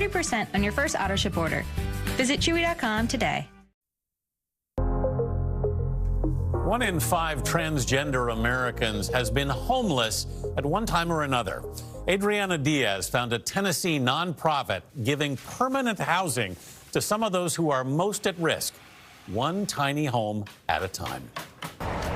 30% on your first auto ship order. Visit Chewy.com today. 1 in 5 transgender Americans has been homeless at one time or another. Adriana Diaz found a Tennessee nonprofit giving permanent housing to some of those who are most at risk, one tiny home at a time.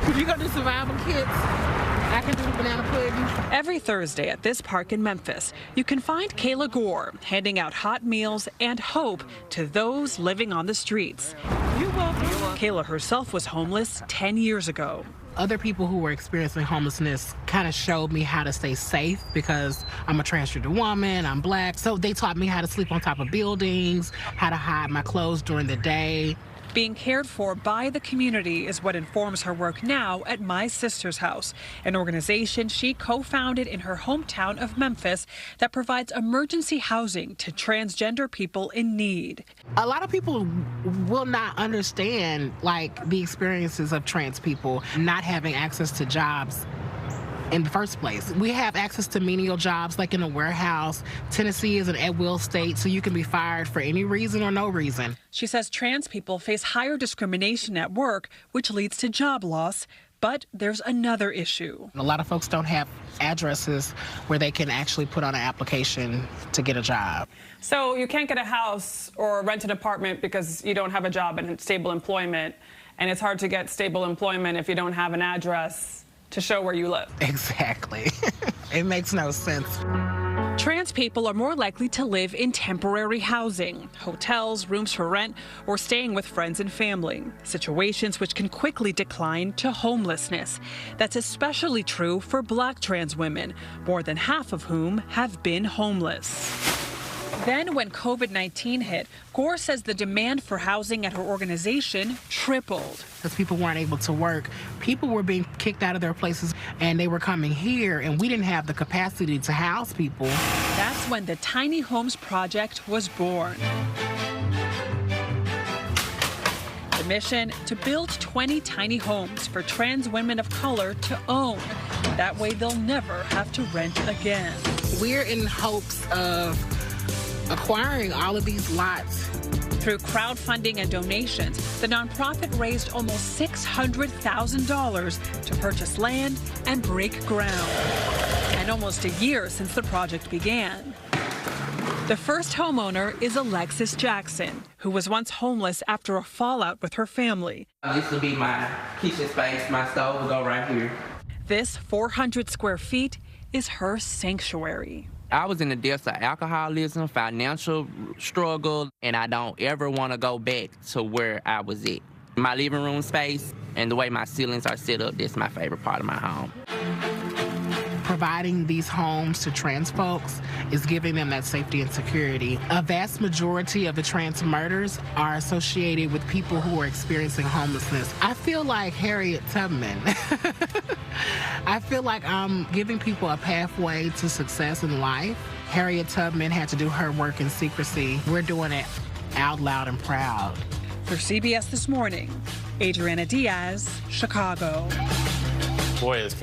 Could you go to survival kits? I can do banana pudding. Every Thursday at this park in Memphis, you can find Kayla Gore handing out hot meals and hope to those living on the streets. You're welcome. Kayla herself was homeless 10 years ago. Other people who were experiencing homelessness kind of showed me how to stay safe because I'm a transgender woman, I'm black. So they taught me how to sleep on top of buildings, how to hide my clothes during the day. Being cared for by the community is what informs her work now at My Sister's House, an organization she co-founded in her hometown of Memphis that provides emergency housing to transgender people in need. A lot of people will not understand, the experiences of trans people not having access to jobs in the first place. We have access to menial jobs like in a warehouse. Tennessee is an at-will state, so you can be fired for any reason or no reason. She says trans people face higher discrimination at work, which leads to job loss. But there's another issue. A lot of folks don't have addresses where they can actually put on an application to get a job. So you can't get a house or rent an apartment because you don't have a job and stable employment. And it's hard to get stable employment if you don't have an address to show where you live. Exactly. It makes no sense. Trans people are more likely to live in temporary housing, hotels, rooms for rent, or staying with friends and family, situations which can quickly decline to homelessness. That's especially true for Black trans women, more than half of whom have been homeless. Then, when COVID-19 hit, Gore says the demand for housing at her organization tripled. Because people weren't able to work, people were being kicked out of their places, and they were coming here, and we didn't have the capacity to house people. That's when the Tiny Homes Project was born. The mission, to build 20 tiny homes for trans women of color to own. That way they'll never have to rent again. We're in hopes of acquiring all of these lots. Through crowdfunding and donations, the nonprofit raised almost $600,000 to purchase land and break ground. And almost a year since the project began. The first homeowner is Alexis Jackson, who was once homeless after a fallout with her family. This will be my kitchen space. My stove will go right here. This 400 square feet is her sanctuary. I was in the depths of alcoholism, financial struggle, and I don't ever want to go back to where I was at. My living room space and the way my ceilings are set up, that's my favorite part of my home. Providing these homes to trans folks is giving them that safety and security. A vast majority of the trans murders are associated with people who are experiencing homelessness. I feel like Harriet Tubman. I feel like I'm giving people a pathway to success in life. Harriet Tubman had to do her work in secrecy. We're doing it out loud and proud. For CBS This Morning, Adriana Diaz, Chicago. Boy, is